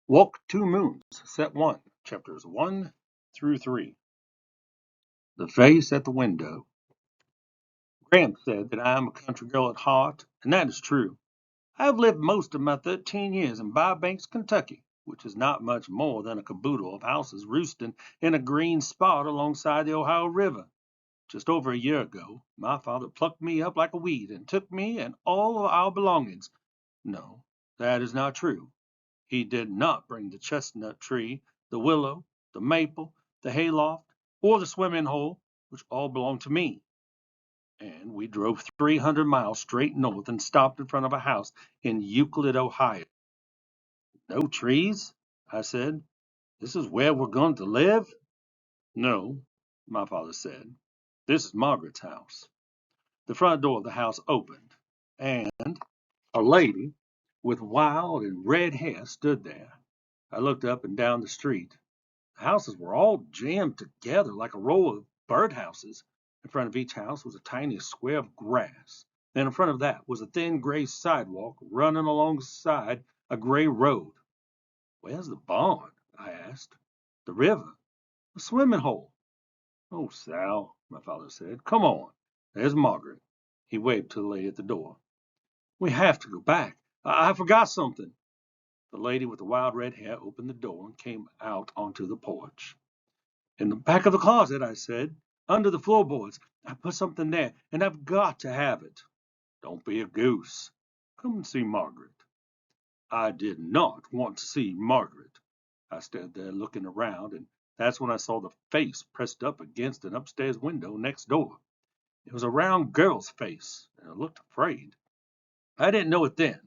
Walk Two Moons, Set 1, Chapters 1 through 3. The Face at the Window. Graham said that I am a country girl at heart, and that is true. I have lived most of my 13 years in Banks, Kentucky, which is not much more than a caboodle of houses roosting in a green spot alongside the Ohio River. Just over a year ago, my father plucked me up like a weed and took me and all of our belongings. No, that is not true. He did not bring the chestnut tree, the willow, the maple, the hayloft, or the swimming hole, which all belonged to me. And we drove 300 miles straight north and stopped in front of a house in Euclid, Ohio. No trees? I said. This is where we're going to live? No, my father said. This is Margaret's house. The front door of the house opened, and a lady with wild and red hair stood there. I looked up and down the street. The houses were all jammed together like a row of birdhouses. In front of each house was a tiny square of grass. Then in front of that was a thin gray sidewalk running alongside a gray road. Where's the barn? I asked. The river. The swimming hole. Oh, Sal, my father said. Come on. There's Margaret. He waved to the lady at the door. We have to go back. I forgot something. The lady with the wild red hair opened the door and came out onto the porch. In the back of the closet, I said, under the floorboards. I put something there, and I've got to have it. Don't be a goose. Come and see Margaret. I did not want to see Margaret. I stood there looking around, and that's when I saw the face pressed up against an upstairs window next door. It was a round girl's face, and it looked afraid. I didn't know it then,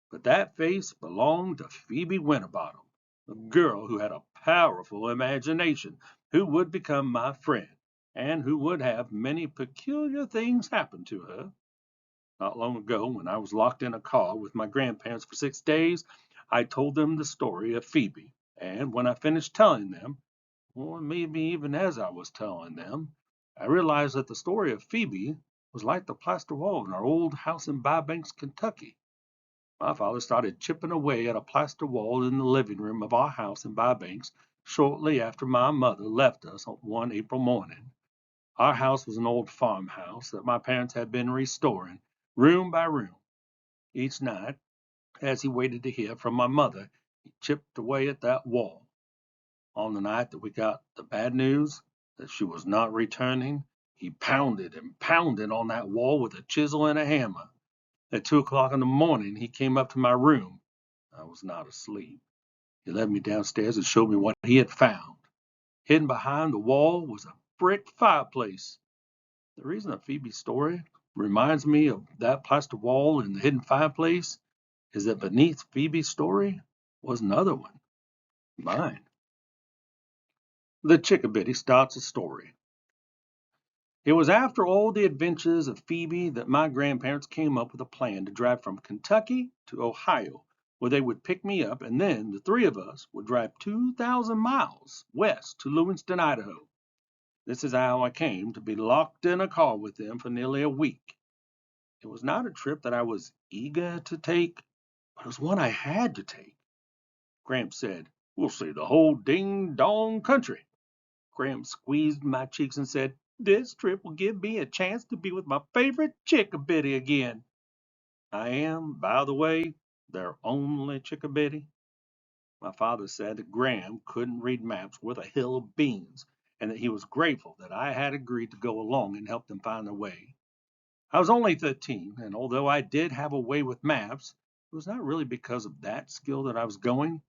but that face belonged to Phoebe Winterbottom, a girl who had a powerful imagination, who would become my friend, and who would have many peculiar things happen to her. Not long ago, when I was locked in a car with my grandparents for 6 days, I told them the story of Phoebe, and when I finished telling them, or maybe even as I was telling them, I realized that the story of Phoebe was like the plaster wall in our old house in Banks, Kentucky. My father started chipping away at a plaster wall in the living room of our house in Banks shortly after my mother left us on one April morning. Our house was an old farmhouse that my parents had been restoring, room by room. Each night, as he waited to hear from my mother, he chipped away at that wall. On the night that we got the bad news that she was not returning, he pounded and pounded on that wall with a chisel and a hammer. At 2 o'clock in the morning, he came up to my room. I was not asleep. He led me downstairs and showed me what he had found. Hidden behind the wall was a brick fireplace. The reason that Phoebe's story reminds me of that plaster wall and the hidden fireplace is that beneath Phoebe's story was another one, mine. The Chickabiddy starts a story. It was after all the adventures of Phoebe that my grandparents came up with a plan to drive from Kentucky to Ohio, where they would pick me up, and then the three of us would drive 2,000 miles west to Lewiston, Idaho. This is how I came to be locked in a car with them for nearly a week. It was not a trip that I was eager to take, but it was one I had to take. Gramps said, "We'll see the whole ding-dong country." Gramps squeezed my cheeks and said, "This trip will give me a chance to be with my favorite chickabiddy again." I am, by the way, their only chickabiddy. My father said that Graham couldn't read maps worth a hill of beans, and that he was grateful that I had agreed to go along and help them find their way. I was only 13, and although I did have a way with maps, it was not really because of that skill that I was going,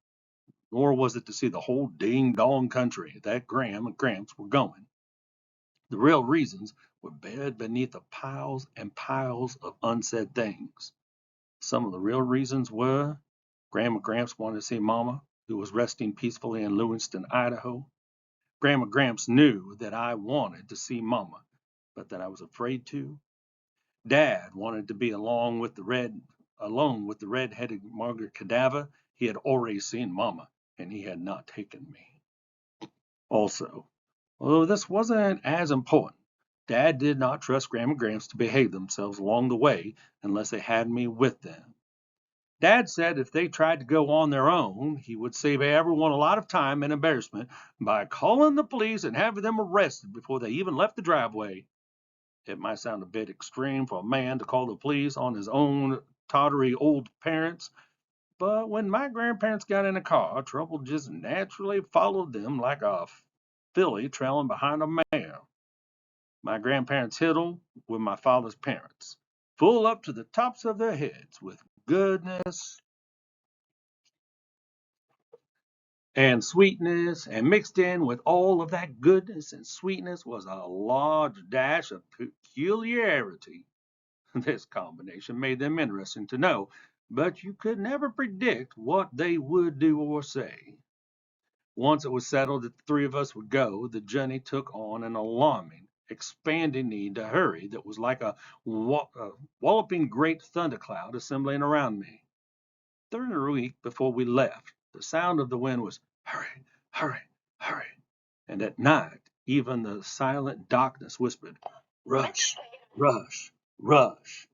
nor was it to see the whole ding-dong country that Graham and Gramps were going. The real reasons were buried beneath the piles and piles of unsaid things. Some of the real reasons were Grandma Gramps wanted to see Mama, who was resting peacefully in Lewiston, Idaho. Grandma Gramps knew that I wanted to see Mama, but that I was afraid to. Dad wanted to be alone with the red-headed Margaret cadaver. He had already seen Mama, and he had not taken me. Also, although this wasn't as important, Dad did not trust Grandma Gramps to behave themselves along the way unless they had me with them. Dad said if they tried to go on their own, he would save everyone a lot of time and embarrassment by calling the police and having them arrested before they even left the driveway. It might sound a bit extreme for a man to call the police on his own tottery old parents, but when my grandparents got in a car, trouble just naturally followed them like a filly trailing behind a mare. My grandparents Hiddle were my father's parents, full up to the tops of their heads with goodness and sweetness, and mixed in with all of that goodness and sweetness was a large dash of peculiarity. This combination made them interesting to know, but you could never predict what they would do or say. Once it was settled that the three of us would go, the journey took on an alarming, expanding need to hurry that was like a walloping great thundercloud assembling around me. During the week before we left, the sound of the wind was hurry, hurry, hurry. And at night, even the silent darkness whispered, rush, rush, rush.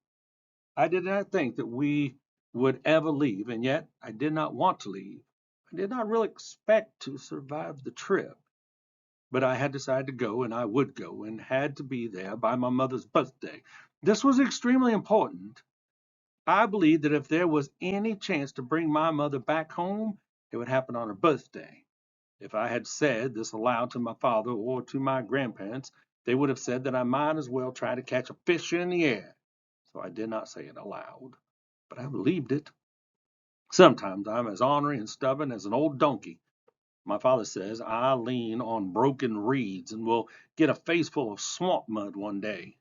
I did not think that we would ever leave, and yet I did not want to leave. I did not really expect to survive the trip, but I had decided to go, and I would go, and had to be there by my mother's birthday. This was extremely important. I believed that if there was any chance to bring my mother back home, it would happen on her birthday. If I had said this aloud to my father or to my grandparents, they would have said that I might as well try to catch a fish in the air. So I did not say it aloud, but I believed it. Sometimes I'm as ornery and stubborn as an old donkey. My father says I lean on broken reeds and will get a face full of swamp mud one day.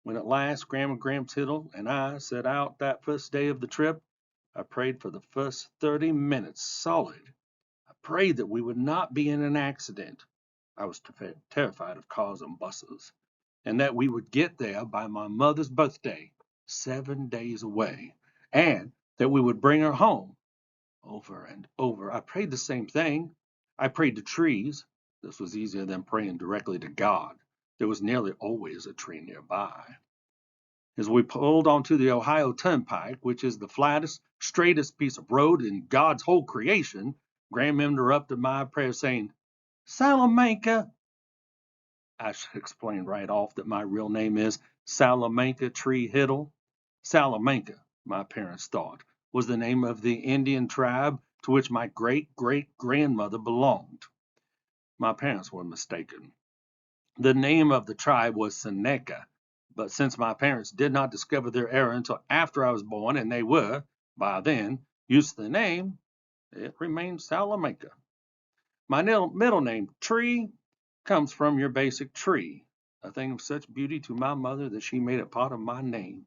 When at last Grandma Gramps Hiddle and I set out that first day of the trip, I prayed for the first 30 minutes solid. I prayed that we would not be in an accident. I was terrified of cars and buses, and that we would get there by my mother's birthday, 7 days away, and that we would bring her home. Over and over, I prayed the same thing. I prayed to trees. This was easier than praying directly to God. There was nearly always a tree nearby. As we pulled onto the Ohio Turnpike, which is the flattest, straightest piece of road in God's whole creation, Graham interrupted my prayer saying, Salamanca. I should explain right off that my real name is Salamanca Tree Hiddle. Salamanca, my parents thought, was the name of the Indian tribe to which my great great grandmother belonged. My parents were mistaken. The name of the tribe was Seneca, but since my parents did not discover their error until after I was born, and they were, by then, used to the name, it remained Salamanca. My middle name, Tree, comes from your basic tree, a thing of such beauty to my mother that she made it part of my name.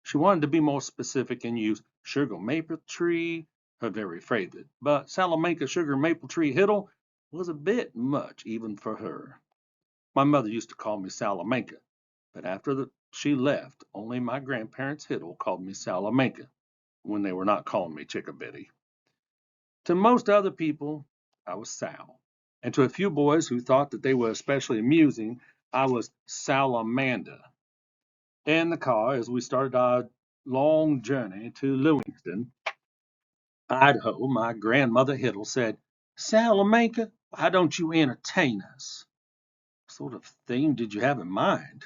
She wanted to be more specific and use Sugar Maple Tree, her very favorite, but Salamanca Sugar Maple Tree Hiddle was a bit much even for her. My mother used to call me Salamanca, but after she left, only my grandparents Hiddle called me Salamanca when they were not calling me Chickabiddy. To most other people, I was Sal, and to a few boys who thought that they were especially amusing, I was Salamander. In the car, as we started our long journey to Lewiston, Idaho, my grandmother Hiddle said, Salamanca, why don't you entertain us? What sort of theme did you have in mind?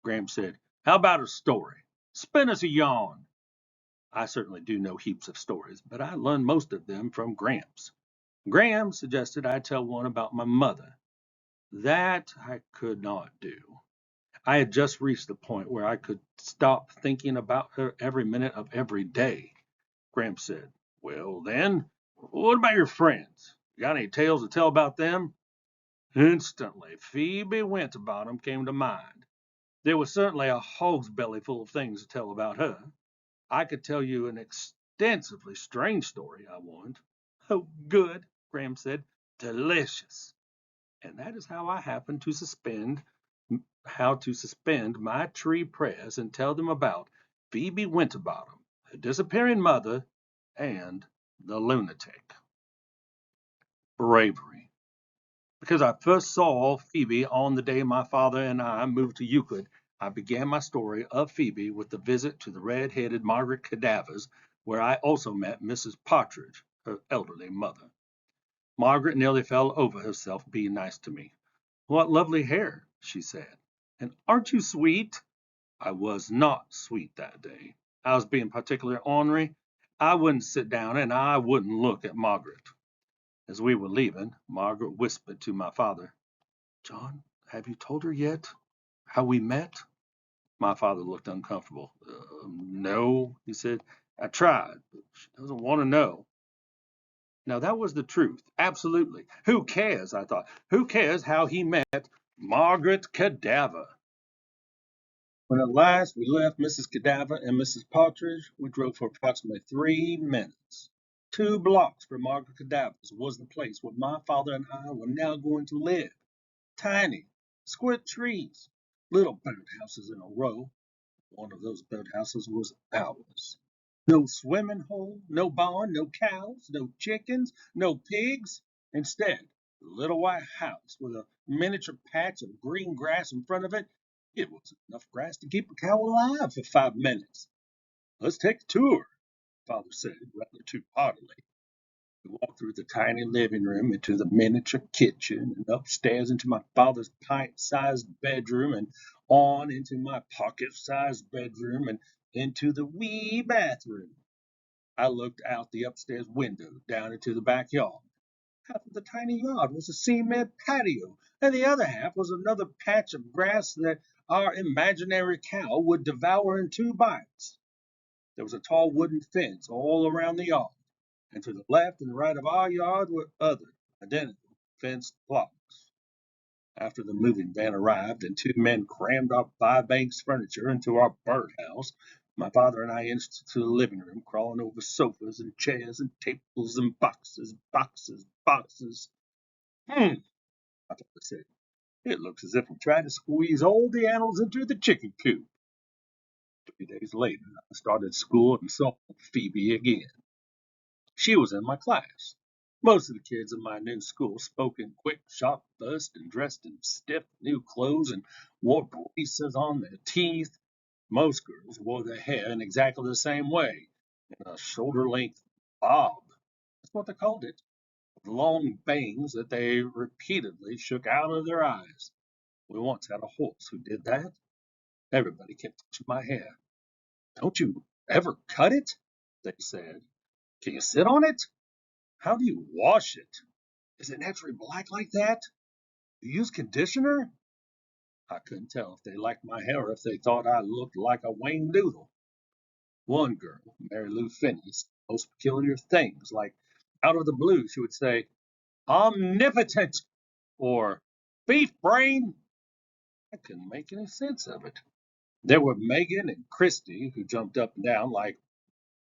Gramps said, how about a story? Spin us a yarn. I certainly do know heaps of stories, but I learned most of them from Gramps. Graham suggested I tell one about my mother. That I could not do. I had just reached the point where I could stop thinking about her every minute of every day. Gramps said, well then, what about your friends? You got any tales to tell about them? Instantly, Phoebe Winterbottom came to mind. There was certainly a hog's belly full of things to tell about her. I could tell you an extensively strange story, I warned. Oh, good, Graham said. Delicious. And that is how to suspend my tree prayers and tell them about Phoebe Winterbottom, her disappearing mother, and the lunatic. Bravery. Because I first saw Phoebe on the day my father and I moved to Euclid, I began my story of Phoebe with the visit to the red-headed Margaret Cadavers where I also met Mrs. Partridge, her elderly mother. Margaret nearly fell over herself being nice to me. "What lovely hair," she said. "And aren't you sweet?" I was not sweet that day. I was being particularly ornery. I wouldn't sit down and I wouldn't look at Margaret. As we were leaving, Margaret whispered to my father, "John, have you told her yet how we met?" My father looked uncomfortable. No, he said. "I tried, but she doesn't want to know." Now that was the truth. Absolutely. Who cares, I thought. Who cares how he met Margaret Cadaver? When at last we left Mrs. Cadaver and Mrs. Partridge, we drove for approximately 3 minutes. 2 blocks from Margaret Cadaver's was the place where my father and I were now going to live. Tiny, square trees, little birdhouses in a row. One of those birdhouses was ours. No swimming hole, no barn, no cows, no chickens, no pigs. Instead, a little white house with a miniature patch of green grass in front of it. It was enough grass to keep a cow alive for 5 minutes. "Let's take a tour," Father said, rather too heartily. We walked through the tiny living room into the miniature kitchen and upstairs into my father's pint-sized bedroom and on into my pocket-sized bedroom and into the wee bathroom. I looked out the upstairs window down into the backyard. Half of the tiny yard was a cement patio, and the other half was another patch of grass that our imaginary cow would devour in 2 bites. There was a tall wooden fence all around the yard, and to the left and right of our yard were other identical fenced blocks. After the moving van arrived and 2 men crammed our five-banks furniture into our birdhouse, my father and I inched to the living room, crawling over sofas and chairs and tables and boxes, boxes, boxes. "Hmm," my father said. "It looks as if we tried to squeeze all the animals into the chicken coop." 3 days later, I started school and saw Phoebe again. She was in my class. Most of the kids in my new school spoke in quick, sharp bursts and dressed in stiff new clothes and wore braces on their teeth. Most girls wore their hair in exactly the same way, in a shoulder-length bob. That's what they called it, with long bangs that they repeatedly shook out of their eyes. We once had a horse who did that. Everybody kept touching my hair. "Don't you ever cut it?" they said. "Can you sit on it? How do you wash it? Is it naturally black like that? Do you use conditioner?" I couldn't tell if they liked my hair or if they thought I looked like a Wayne Doodle. One girl, Mary Lou Finney, said the most peculiar things, like out of the blue she would say, "Omnipotent," or "beef brain." I couldn't make any sense of it. There were Megan and Christy, who jumped up and down like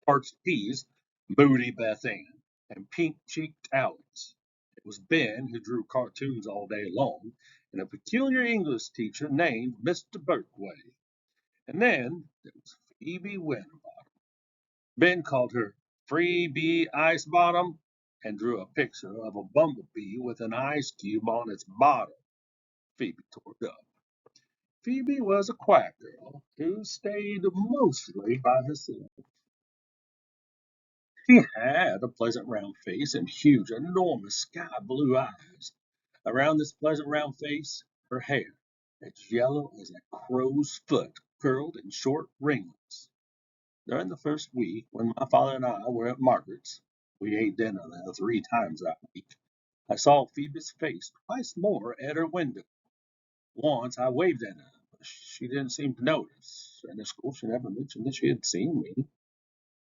parched peas, Moody Beth Ann, and pink-cheeked Alex. It was Ben, who drew cartoons all day long, and a peculiar English teacher named Mr. Birkway. And then there was Phoebe Winterbottom. Ben called her Freebie Icebottom and drew a picture of a bumblebee with an ice cube on its bottom. Phoebe tore it up. Phoebe was a quiet girl who stayed mostly by herself. She had a pleasant round face and huge, enormous sky blue eyes. Around this pleasant round face, her hair, as yellow as a crow's foot, curled in short ringlets. During the first week, when my father and I were at Margaret's, we ate dinner there 3 times that week. I saw Phoebe's face twice more at her window. Once I waved at her, but she didn't seem to notice, and at school she never mentioned that she had seen me.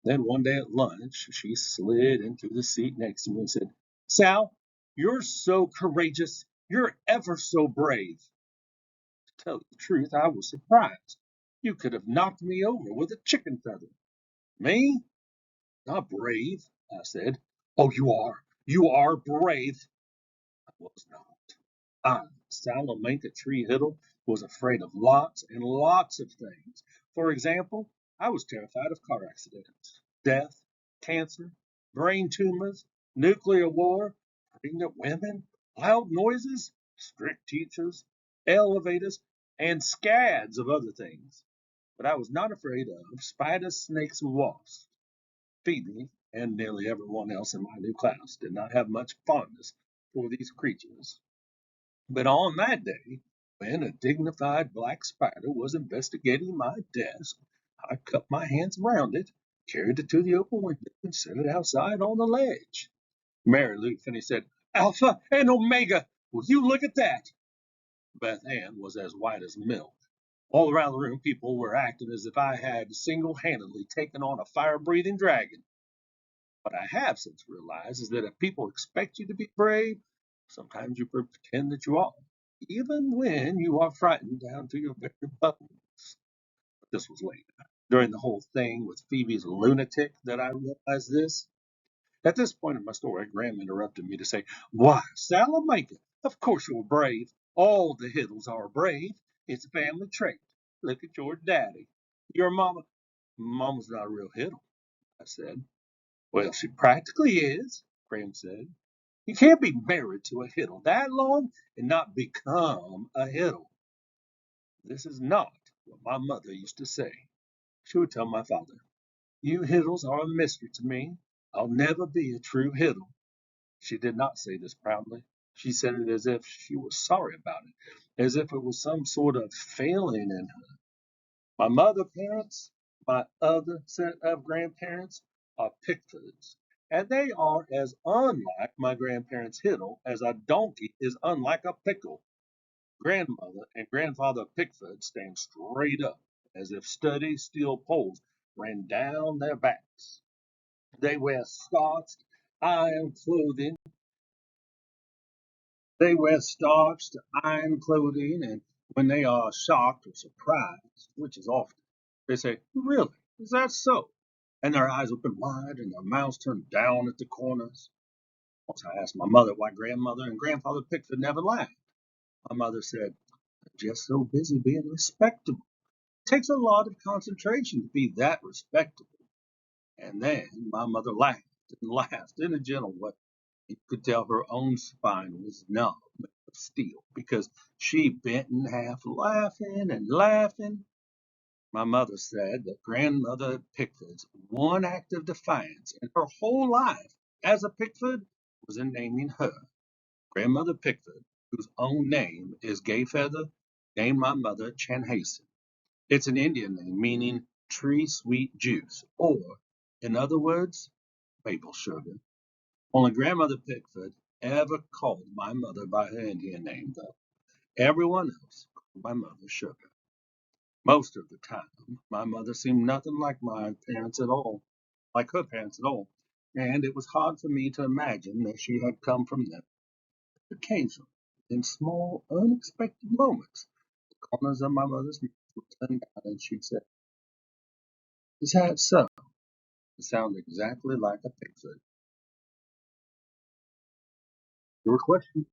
Then one day at lunch, she slid into the seat next to me and said, "Sal, you're so courageous. You're ever so brave." To tell you the truth, I was surprised. You could have knocked me over with a chicken feather. "Me? Not brave," I said. "Oh, you are. You are brave." I was not. I, Salamanca Tree Hiddle, was afraid of lots and lots of things. For example, I was terrified of car accidents, death, cancer, brain tumors, nuclear war, pregnant women, loud noises, strict teachers, elevators, and scads of other things. But I was not afraid of spiders, snakes, and wasps. Phoebe and nearly everyone else in my new class did not have much fondness for these creatures. But on that day, when a dignified black spider was investigating my desk, I cupped my hands around it, carried it to the open window, and set it outside on the ledge. Mary Lou Finney said, "Alpha and Omega, will you look at that?" Beth Ann was as white as milk. All around the room, people were acting as if I had single-handedly taken on a fire-breathing dragon. What I have since realized is that if people expect you to be brave, sometimes you pretend that you are, even when you are frightened down to your very bones. But this was later, during the whole thing with Phoebe's lunatic, that I realized this. At this point in my story, Graham interrupted me to say, "Why, Salamanca, of course you're brave. All the Hiddles are brave. It's a family trait. Look at your daddy. Your mama." "Mama's not a real Hiddle," I said. "Well, she practically is," Graham said. "You can't be married to a Hiddle that long and not become a Hiddle." This is not what my mother used to say. She would tell my father, "You Hiddles are a mystery to me. I'll never be a true Hiddle." She did not say this proudly. She said it as if she was sorry about it, as if it was some sort of failing in her. My mother parents, my other set of grandparents, are Pickfords, and they are as unlike my grandparents Hiddle as a donkey is unlike a pickle. Grandmother and grandfather Pickford stand straight up, as if steady steel poles ran down their backs. They wear starched iron clothing They wear starched iron clothing, and when they are shocked or surprised, which is often, they say, "Really? Is that so?" And their eyes open wide and their mouths turn down at the corners. Once I asked my mother why grandmother and grandfather Pickford never laughed. My mother said, "They're just so busy being respectable. It takes a lot of concentration to be that respectable." And then my mother laughed and laughed in a gentle way. You could tell her own spine was numb of steel because she bent in half, laughing and laughing. My mother said that grandmother Pickford's one act of defiance in her whole life as a Pickford was in naming her. Grandmother Pickford, whose own name is Gayfeather, named my mother Chanhassen. It's an Indian name meaning tree sweet juice, or, in other words, maple sugar. Only Grandmother Pickford ever called my mother by her Indian name, though. Everyone else called my mother Sugar. Most of the time, my mother seemed nothing like my parents at all, like her parents at all, and it was hard for me to imagine that she had come from them. Occasionally, in small, unexpected moments, the corners of my mother's mouth would turn down and she'd say, "Is that so?" It sounded exactly like a Pickford. Your question?